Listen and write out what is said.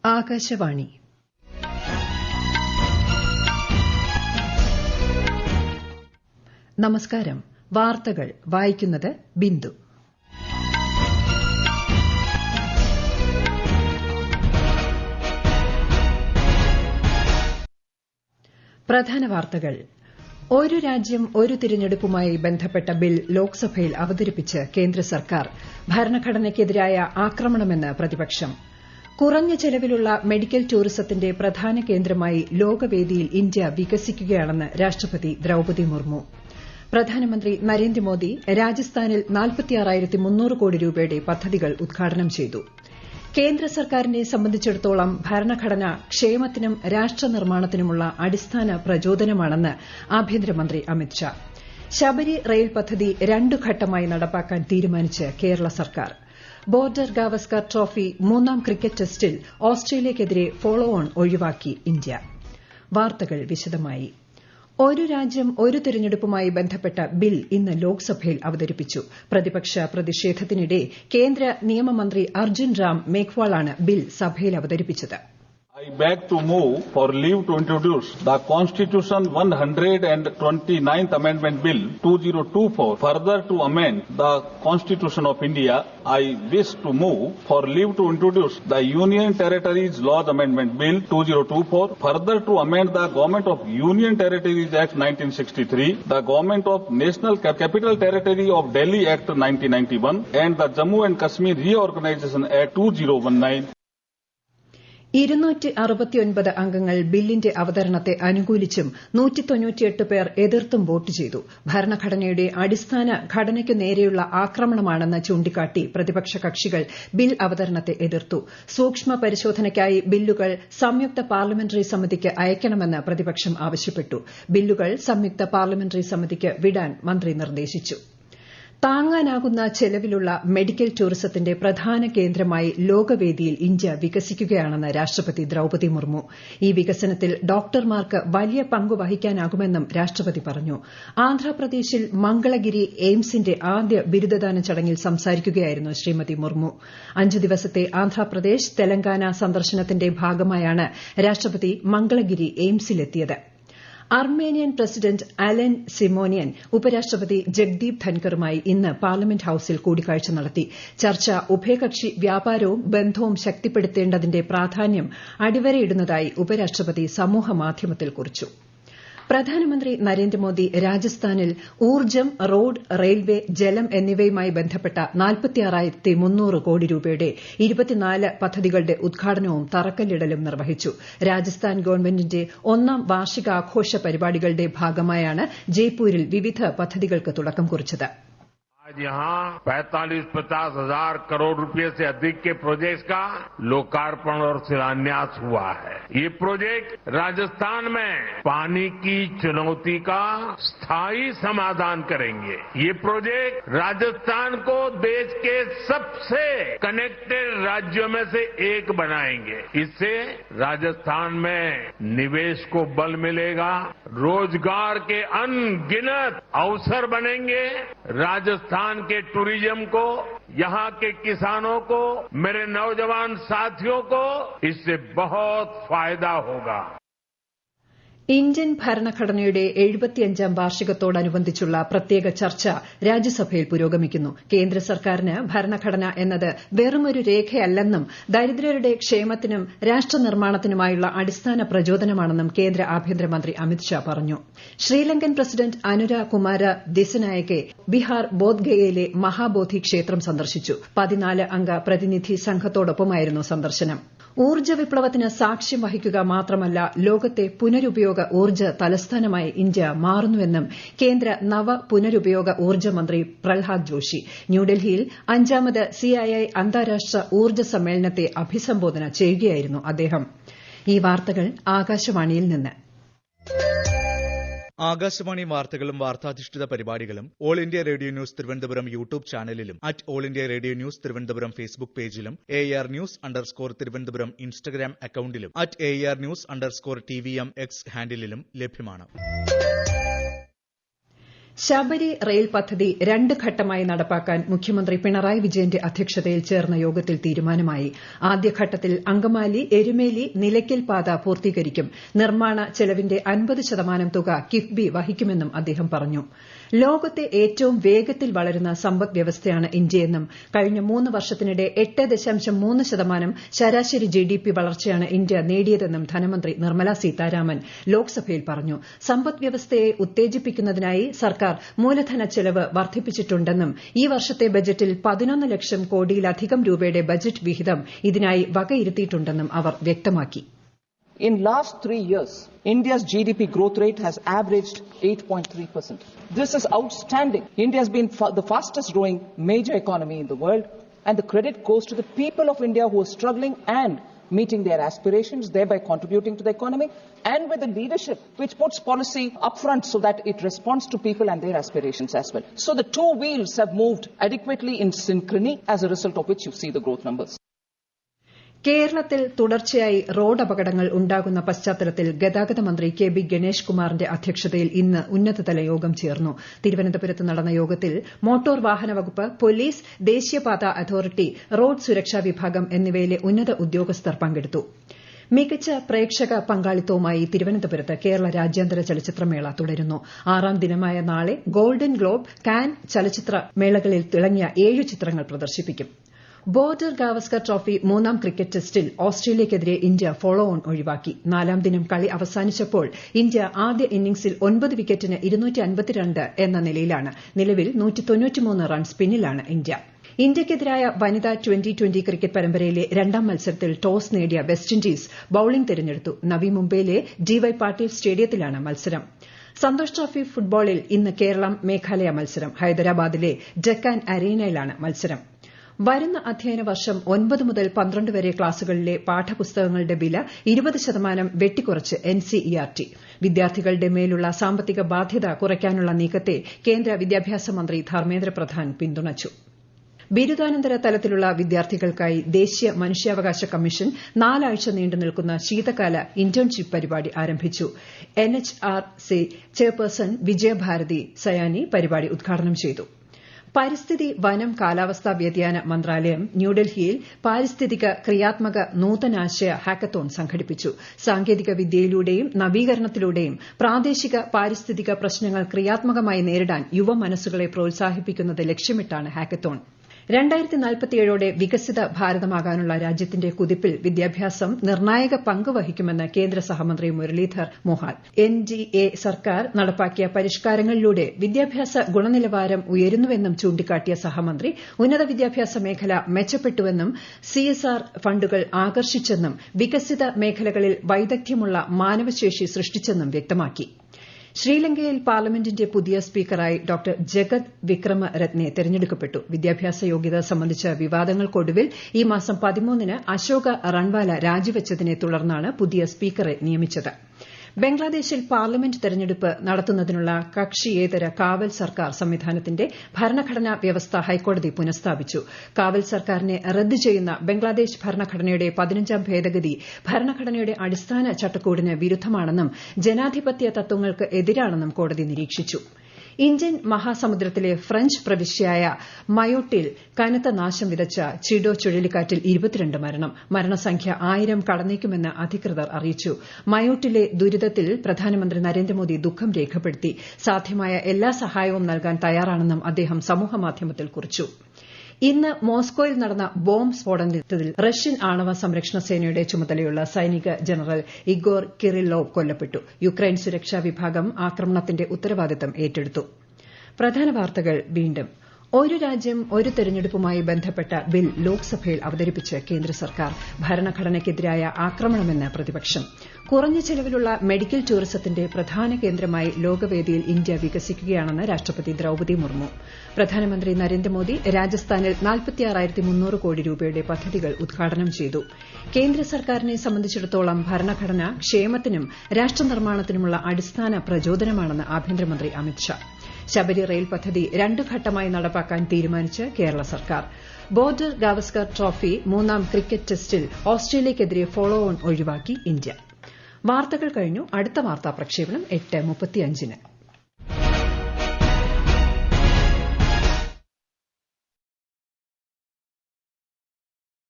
ആകാശവാണി. നമസ്കാരം. വാർത്തകൾ വായിക്കുന്നത് ബിന്ദു. പ്രധാന വാർത്തകൾ. ഒരു രാജ്യം ഒരു തിരഞ്ഞെടുപ്പുമായി ബന്ധപ്പെട്ട ബിൽ ലോക്സഭയിൽ അവതരിപ്പിച്ച് കേന്ദ്ര സർക്കാർ. ഭരണഘടനയ്ക്കെതിരായ ആക്രമണമെന്ന് പ്രതിപക്ഷം. കുറഞ്ഞ ചെലവിലുള്ള മെഡിക്കൽ ടൂറിസത്തിന്റെ പ്രധാന കേന്ദ്രമായി ലോകവേദിയിൽ ഇന്ത്യ വികസിക്കുകയാണെന്ന് രാഷ്ട്രപതി ദ്രൌപദി മുർമു. പ്രധാനമന്ത്രി നരേന്ദ്രമോദി രാജസ്ഥാനിൽ 46,300 കോടി രൂപയുടെ പദ്ധതികൾ ഉദ്ഘാടനം ചെയ്തു. കേന്ദ്ര സർക്കാരിനെ സംബന്ധിച്ചിടത്തോളം ഭരണഘടന ക്ഷേമത്തിനും രാഷ്ട്രനിർമ്മാണത്തിനുമുള്ള അടിസ്ഥാന പ്രചോദനമാണെന്ന് ആഭ്യന്തരമന്ത്രി അമിത്ഷാ. ശബരി റെയിൽ പദ്ധതി 2 ഘട്ടമായി നടപ്പാക്കാൻ തീരുമാനിച്ച് കേരള സർക്കാർ. ബോർഡർ ഗാവസ്കർ ട്രോഫി 3ാം ക്രിക്കറ്റ് ടെസ്റ്റിൽ ഓസ്ട്രേലിയയ്ക്കെതിരെ ഫോളോ ഓൺ ഒഴിവാക്കി ഇന്ത്യ. വാർത്തകൾ വിശദമായി. ഒരു രാജ്യം ഒരു തിരഞ്ഞെടുപ്പുമായി ബന്ധപ്പെട്ട ബിൽ ഇന്ന് ലോക്സഭയിൽ അവതരിപ്പിച്ചു. പ്രതിപക്ഷ പ്രതിഷേധത്തിനിടെ കേന്ദ്ര നിയമമന്ത്രി അർജുൻ റാം മേഘ്വാളാണ് ബിൽ സഭയിൽ അവതരിപ്പിച്ചത്. I beg to move for leave to introduce the Constitution 129th Amendment Bill 2024. Further to amend the Constitution of India, I wish to move for leave to introduce the Union Territories Laws Amendment Bill 2024. Further to amend the Government of Union Territories Act 1963, the Government of National Capital Territory of Delhi Act 1991, and the Jammu and Kashmir Reorganization Act 2019. 269 അംഗങ്ങൾ ബില്ലിന്റെ അവതരണത്തെ അനുകൂലിച്ചും 198 പേർ എതിർത്തും vote ചെയ്തു. ഭരണഘടനയുടെ അടിസ്ഥാന ഘടനയ്ക്കു നേരെയുള്ള ആക്രമണമാണെന്ന് ചൂണ്ടിക്കാട്ടി പ്രതിപക്ഷ കക്ഷികൾ ബിൽ അവതരണത്തെ എതിർത്തു. സൂക്ഷ്മ പരിശോധനയ്ക്കായി ബില്ലുകൾ സംയുക്ത പാർലമെന്ററി സമിതിക്ക് അയക്കണമെന്ന് പ്രതിപക്ഷം ആവശ്യപ്പെട്ടു. ബില്ലുകൾ സംയുക്ത പാർലമെന്ററി സമിതിക്ക് വിടാൻ മന്ത്രി നിർദ്ദേശിച്ചു. താങ്ങാനാകുന്ന ചെലവിലുള്ള മെഡിക്കൽ ടൂറിസത്തിന്റെ പ്രധാന കേന്ദ്രമായി ലോകവേദിയിൽ ഇന്ത്യ വികസിക്കുകയാണെന്ന് രാഷ്ട്രപതി ദ്രൌപദി മുർമു. ഈ വികസനത്തിൽ ഡോക്ടർമാർക്ക് വലിയ പങ്ക് വഹിക്കാനാകുമെന്നും രാഷ്ട്രപതി പറഞ്ഞു. ആന്ധ്രാപ്രദേശിൽ മംഗളഗിരി എയിംസിന്റെ ആദ്യ ബിരുദദാന ചടങ്ങിൽ സംസാരിക്കുകയായിരുന്നു ശ്രീമതി മുർമു. 5 ദിവസത്തെ ആന്ധ്രാപ്രദേശ് തെലങ്കാന സന്ദർശനത്തിന്റെ ഭാഗമായാണ് രാഷ്ട്രപതി മംഗളഗിരി എയിംസിലെത്തിയത്. അർമേനിയൻ പ്രസിഡന്റ് അലൻ സിമോനിയൻ ഉപരാഷ്ട്രപതി ജഗ്ദീപ് ധൻകറുമായി ഇന്ന് പാർലമെന്റ് ഹൌസിൽ കൂടിക്കാഴ്ച നടത്തി. ചർച്ച ഉഭയകക്ഷി വ്യാപാരവും ബന്ധവും ശക്തിപ്പെടുത്തേണ്ടതിന്റെ പ്രാധാന്യം അടിവരയിടുന്നതായി ഉപരാഷ്ട്രപതി സമൂഹമാധ്യമത്തിൽ കുറിച്ചു. പ്രധാനമന്ത്രി നരേന്ദ്രമോദി രാജസ്ഥാനിൽ ഊർജ്ജം, റോഡ്, റെയിൽവേ, ജലം എന്നിവയുമായി ബന്ധപ്പെട്ട 46,300 കോടി രൂപയുടെ 24 പദ്ധതികളുടെ ഉദ്ഘാടനവും തറക്കല്ലിടലും നിർവഹിച്ചു. രാജസ്ഥാൻ ഗവൺമെന്റിന്റെ 1ാം വാർഷികാഘോഷ പരിപാടികളുടെ ഭാഗമായാണ് ജയ്പൂരിൽ വിവിധ പദ്ധതികൾക്ക് തുടക്കം കുറിച്ചത്. आज यहाँ 45-50 हजार करोड़ रुपए से अधिक के प्रोजेक्ट का लोकार्पण और शिलान्यास हुआ है. ये प्रोजेक्ट राजस्थान में पानी की चुनौती का स्थायी समाधान करेंगे. ये प्रोजेक्ट राजस्थान को देश के सबसे कनेक्टेड राज्यों में से एक बनाएंगे. इससे राजस्थान में निवेश को बल मिलेगा, रोजगार के अनगिनत अवसर बनेंगे. राजस्थान के टूरिज्म को, यहां के किसानों को, मेरे नौजवान साथियों को इससे बहुत फायदा होगा. ഇന്ത്യൻ ഭരണഘടനയുടെ 75ാം വാർഷികത്തോടനുബന്ധിച്ചുള്ള പ്രത്യേക ചർച്ച രാജ്യസഭയിൽ പുരോഗമിക്കുന്നു. കേന്ദ്ര സർക്കാരിന് ഭരണഘടന എന്നത് വെറുമൊരു രേഖയല്ലെന്നും ദരിദ്രരുടെ ക്ഷേമത്തിനും രാഷ്ട്രനിർമ്മാണത്തിനുമായുള്ള അടിസ്ഥാന പ്രചോദനമാണെന്നും കേന്ദ്ര ആഭ്യന്തരമന്ത്രി അമിത്ഷാ പറഞ്ഞു. ശ്രീലങ്കൻ പ്രസിഡന്റ് അനുര കുമാര ദിസനായകെ ബീഹാർ ബോധ്ഗയയിലെ മഹാബോധി ക്ഷേത്രം സന്ദർശിച്ചു. 14 അംഗ പ്രതിനിധി സംഘത്തോടൊപ്പമായിരുന്നു സന്ദർശനം. ഊർജ്ജ വിപ്ലവത്തിന് സാക്ഷ്യം വഹിക്കുക മാത്രമല്ല, ലോകത്തെ പുനരുപയോഗ ഊർജ്ജ തലസ്ഥാനമായി ഇന്ത്യ മാറുന്നുവെന്നും കേന്ദ്ര നവ പുനരുപയോഗ ഊർജ്ജ മന്ത്രി പ്രഹ്ലാദ് ജോഷി. ന്യൂഡൽഹിയിൽ 5ാമത് CII അന്താരാഷ്ട്ര ഊർജ്ജ സമ്മേളനത്തെ അഭിസംബോധന ചെയ്യുകയായിരുന്നു അദ്ദേഹം. ഈ വാർത്തകൾ ആകാശവാണിയിൽ നിന്ന്. ആകാശവാണി വാർത്തകളും വാർത്താധിഷ്ഠിത പരിപാടികളും All India Radio News Thiruvananthapuram YouTube ചാനലിലും All India Radio News Thiruvananthapuram Facebook പേജിലും AR News_ തിരുവനന്തപുരം ഇൻസ്റ്റഗ്രാം അക്കൌണ്ടിലും AR News_TVM X ഹാൻഡിലും ലഭ്യമാണ്. ശബരി റെയിൽ പദ്ധതി 2 ഘട്ടമായി നടപ്പാക്കാൻ മുഖ്യമന്ത്രി പിണറായി വിജയന്റെ അധ്യക്ഷതയിൽ ചേർന്ന യോഗത്തിൽ തീരുമാനമായി. ആദ്യഘട്ടത്തിൽ അങ്കമാലി എരുമേലി നിലയ്ക്കൽ പാത പൂർത്തീകരിക്കും. നിർമ്മാണ ചെലവിന്റെ 50% തുക കിഫ്ബി വഹിക്കുമെന്നും അദ്ദേഹം പറഞ്ഞു. ലോകത്തെ ഏറ്റവും വേഗത്തിൽ വളരുന്ന സമ്പദ് വ്യവസ്ഥയാണ് ഇന്ത്യയെന്നും കഴിഞ്ഞ 3 വർഷത്തിനിടെ 8.3% ശരാശരി ജിഡിപി വളർച്ചയാണ് ഇന്ത്യ നേടിയതെന്നും ധനമന്ത്രി നിർമ്മല സീതാരാമൻ ലോക്സഭയിൽ പറഞ്ഞു. സമ്പദ് വ്യവസ്ഥയെ ഉത്തേജിപ്പിക്കുന്നതിനായി സർക്കാർ മൂലധന ചെലവ് വർദ്ധിപ്പിച്ചിട്ടുണ്ടെന്നും ഈ വർഷത്തെ ബജറ്റിൽ 11 ലക്ഷം കോടിയിലധികം രൂപയുടെ ബജറ്റ് വിഹിതം ഇതിനായി വകയിരുത്തിയിട്ടുണ്ടെന്നും അവർ വ്യക്തമാക്കി. In last 3 years, India's GDP growth rate has averaged 8.3%. This is outstanding. India has been the fastest growing major economy in the world, and the credit goes to the people of India who are struggling and meeting their aspirations, thereby contributing to the economy, and with the leadership which puts policy upfront so that it responds to people and their aspirations as well. So the two wheels have moved adequately in synchrony, as a result of which you see the growth numbers. കേരളത്തിൽ തുടർച്ചയായി road അപകടങ്ങൾ ഉണ്ടാകുന്ന പശ്ചാത്തലത്തിൽ ഗതാഗത മന്ത്രി K B Ganesh കുമാറിന്റെ അധ്യക്ഷതയിൽ ഇന്ന് ഉന്നതതല യോഗം ചേർന്നു. തിരുവനന്തപുരത്ത് നടന്ന യോഗത്തിൽ മോട്ടോർ വാഹന വകുപ്പ്, പോലീസ്, ദേശീയപാത അതോറിറ്റി, റോഡ് സുരക്ഷാ വിഭാഗം എന്നിവയിലെ ഉന്നത ഉദ്യോഗസ്ഥർ പങ്കെടുത്തു. മികച്ച പ്രേക്ഷക പങ്കാളിത്തവുമായി തിരുവനന്തപുരത്ത് കേരള രാജ്യാന്തര ചലച്ചിത്രമേള തുടരുന്നു. 6ാം ദിനമായ നാളെ ഗോൾഡൻ ഗ്ലോബ്, കാൻ ചലച്ചിത്രമേളകളിൽ തിളങ്ങിയ 7 ചിത്രങ്ങൾ പ്രദർശിപ്പിക്കും. ബോർഡർ ഗാവസ്കർ ട്രോഫി 3ാം ക്രിക്കറ്റ് ടെസ്റ്റിൽ ഓസ്ട്രേലിയയ്ക്കെതിരെ ഇന്ത്യ ഫോളോ ഓൺ ഒഴിവാക്കി. 4ാം ദിനം കളി അവസാനിച്ചപ്പോൾ ഇന്ത്യ ആദ്യ ഇന്നിംഗ്സിൽ 9 വിക്കറ്റിന് 252 എന്ന നിലയിലാണ്. നിലവിൽ 193 റൺസ് പിന്നിലാണ് ഇന്ത്യ. ഇന്ത്യയ്ക്കെതിരായ വനിതാ ട്വന്റി ക്രിക്കറ്റ് പരമ്പരയിലെ 2ാം മത്സരത്തിൽ ടോസ് നേടിയ വെസ്റ്റ് ഇൻഡീസ് ബൌളിംഗ് തെരഞ്ഞെടുത്തു. നവി മുംബൈയിലെ ഡിവൈ പാട്ടീൽ സ്റ്റേഡിയത്തിലാണ് മത്സരം. സന്തോഷ് ട്രോഫി ഫുട്ബോളിൽ ഇന്ന് കേരളം മേഘാലയ മത്സരം. ഹൈദരാബാദിലെ ഡെക്കാൻ അരീനയിലാണ് മത്സരം. വരുന്ന അധ്യയന വർഷം 9 മുതൽ 12 വരെ ക്ലാസുകളിലെ പാഠപുസ്തകങ്ങളുടെ വില 20% വെട്ടിക്കുറച്ച് എൻസിഇആർടി. വിദ്യാർത്ഥികളുടെ മേലുള്ള സാമ്പത്തിക ബാധ്യത കുറയ്ക്കാനുള്ള നീക്കത്തെ കേന്ദ്ര വിദ്യാഭ്യാസ മന്ത്രി ധർമ്മേന്ദ്ര പ്രധാൻ പിന്തുണച്ചു. ബിരുദാനന്തര തലത്തിലുള്ള വിദ്യാർത്ഥികൾക്കായി ദേശീയ മനുഷ്യാവകാശ കമ്മീഷൻ 4 ആഴ്ച നീണ്ടുനിൽക്കുന്ന ശീതകാല ഇന്റേൺഷിപ്പ് പരിപാടി ആരംഭിച്ചു. എൻഎച്ച്ആർസി ചെയർപേഴ്സൺ വിജയഭാരതി സയാനി പരിപാടി ഉദ്ഘാടനം ചെയ്തു. പരിസ്ഥിതി, വനം, കാലാവസ്ഥാ വ്യതിയാന മന്ത്രാലയം ന്യൂഡൽഹിയിൽ പാരിസ്ഥിതിക ക്രിയാത്മക നൂതനാശയ ഹാക്കത്തോൺ സംഘടിപ്പിച്ചു. സാങ്കേതിക വിദ്യയിലൂടെയും നവീകരണത്തിലൂടെയും പ്രാദേശിക പാരിസ്ഥിതിക പ്രശ്നങ്ങൾ ക്രിയാത്മകമായി നേരിടാൻ യുവമനസ്സുകളെ പ്രോത്സാഹിപ്പിക്കുന്നത് ലക്ഷ്യമിട്ടാണ് ഹാക്കത്തോൺ. 2047ഓടെ വികസിത ഭാരതമാകാനുള്ള രാജ്യത്തിന്റെ കുതിപ്പിൽ വിദ്യാഭ്യാസം നിർണായക പങ്ക് വഹിക്കുമെന്ന് കേന്ദ്ര സഹമന്ത്രി മുരളീധർ മോഹാൽ. എൻഡിഎ സർക്കാർ നടപ്പാക്കിയ പരിഷ്കാരങ്ങളിലൂടെ വിദ്യാഭ്യാസ ഗുണനിലവാരം ഉയരുന്നുവെന്നും ചൂണ്ടിക്കാട്ടിയ സഹമന്ത്രി ഉന്നത വിദ്യാഭ്യാസ മേഖല മെച്ചപ്പെട്ടുവെന്നും സിഎസ്ആർ ഫണ്ടുകൾ ആകർഷിച്ചെന്നും വികസിത മേഖലകളിൽ വൈദഗ്ധ്യമുള്ള മാനവശേഷി സൃഷ്ടിച്ചെന്നും വ്യക്തമാക്കി. ശ്രീലങ്കയിൽ പാർലമെന്റിന്റെ പുതിയ സ്പീക്കറായി ഡോക്ടർ ജഗത് വിക്രമരത്നെ തെരഞ്ഞെടുക്കപ്പെട്ടു. വിദ്യാഭ്യാസ യോഗ്യത സംബന്ധിച്ച വിവാദങ്ങൾക്കൊടുവിൽ ഈ മാസം 13-ന് അശോക റൺവാല രാജിവച്ചതിനെ തുടർന്നാണ് പുതിയ സ്പീക്കറെ നിയമിച്ചത്. ബംഗ്ലാദേശിൽ പാർലമെന്റ് തെരഞ്ഞെടുപ്പ് നടത്തുന്നതിനുള്ള കക്ഷിയേതര കാവൽ സർക്കാർ സംവിധാനത്തിന്റെ ഭരണഘടനാ വ്യവസ്ഥ ഹൈക്കോടതി പുനഃസ്ഥാപിച്ചു. കാവൽ സർക്കാരിനെ റദ്ദ് ചെയ്യുന്ന ബംഗ്ലാദേശ് ഭരണഘടനയുടെ 15ാം ഭേദഗതി ഭരണഘടനയുടെ അടിസ്ഥാന ചട്ടക്കൂടിന് വിരുദ്ധമാണെന്നും ജനാധിപത്യ തത്വങ്ങൾക്ക് എതിരാണെന്നും കോടതി നിരീക്ഷിച്ചു. ഇന്ത്യൻ മഹാസമുദ്രത്തിലെ ഫ്രഞ്ച് പ്രവിശ്യയായ മയോട്ടിൽ കനത്ത നാശം വിതച്ച ചിഡോ ചുഴലിക്കാറ്റിൽ 22 മരണം. മരണസംഖ്യ 1000 കടന്നേക്കുമെന്ന് അധികൃതർ അറിയിച്ചു. മയോട്ടിലെ ദുരിതത്തിൽ പ്രധാനമന്ത്രി നരേന്ദ്രമോദി ദുഃഖം രേഖപ്പെടുത്തി. സാധ്യമായ എല്ലാ സഹായവും നൽകാൻ തയ്യാറാണെന്നും അദ്ദേഹം സമൂഹമാധ്യമത്തിൽ കുറിച്ചു. ഇന്ന് മോസ്കോയിൽ നടന്ന ബോംബ് സ്ഫോടനത്തിൽ റഷ്യൻ ആണവ സംരക്ഷണ സേനയുടെ ചുമതലയുള്ള സൈനിക ജനറൽ ഇഗോർ കിറില്ലോവ് കൊല്ലപ്പെട്ടു. യുക്രൈൻ സുരക്ഷാ വിഭാഗം ആക്രമണത്തിന്റെ ഉത്തരവാദിത്തം ഏറ്റെടുത്തു. പ്രധാന വാർത്തകൾ വീണ്ടും. ഒരു രാജ്യം ഒരു തെരഞ്ഞെടുപ്പുമായി ബന്ധപ്പെട്ട ബിൽ ലോക്സഭയിൽ അവതരിപ്പിച്ച് കേന്ദ്ര സർക്കാർ. ഭരണഘടനയ്ക്കെതിരായ ആക്രമണമെന്ന് പ്രതിപക്ഷം. കുറഞ്ഞ ചെലവിലുള്ള മെഡിക്കൽ ടൂറിസത്തിന്റെ പ്രധാന കേന്ദ്രമായി ലോകവേദിയിൽ ഇന്ത്യ വികസിക്കുകയാണെന്ന് രാഷ്ട്രപതി ദ്രൌപദി മുർമു. പ്രധാനമന്ത്രി നരേന്ദ്രമോദി രാജസ്ഥാനിൽ 46,300 കോടി രൂപയുടെ പദ്ധതികൾ ഉദ്ഘാടനം ചെയ്തു. കേന്ദ്ര സർക്കാരിനെ സംബന്ധിച്ചിടത്തോളം ഭരണഘടന ക്ഷേമത്തിനും രാഷ്ട്രനിർമ്മാണത്തിനുമുള്ള അടിസ്ഥാന പ്രചോദനമാണെന്ന് ആഭ്യന്തരമന്ത്രി അമിത്ഷാ. ശബരി റെയിൽ പദ്ധതി 2 ഘട്ടമായി നടപ്പാക്കാൻ തീരുമാനിച്ച് കേരള സർക്കാർ. ബോർഡർ ഗാവസ്കർ ട്രോഫി 3ാം ക്രിക്കറ്റ് ടെസ്റ്റിൽ ഓസ്ട്രേലിയയ്ക്കെതിരെ ഫോളോ ഓൺ ഒഴിവാക്കി ഇന്ത്യ. വാർത്തകൾ കഴിഞ്ഞു. അടുത്ത വാർത്താ പ്രക്ഷേപണം 8:35-ന്.